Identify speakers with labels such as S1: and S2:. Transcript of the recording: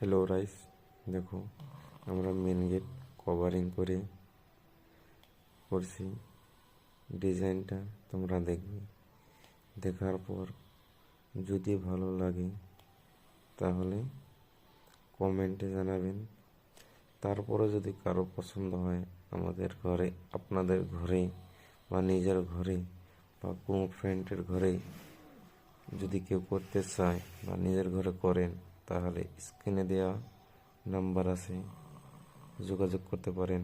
S1: Hello rice, দেখো আমরা main gate covering করছি। ডিজাইনটা তোমরা দেখবে, দেখার পর যদি ভালো লাগে তাহলে কমেন্টে জানাবেন। তারপরে যদি কারো পছন্দ হয় আমাদের ঘরে, আপনাদের ঘরে বা নিজের ঘরে বা কোনো ফ্রেন্ডের ঘরে যদি কেউ করতে চায় বা নিজের ঘরে করেন, তাহলে স্ক্রিনে দেওয়া নাম্বার আছে, যোগাযোগ করতে পারেন।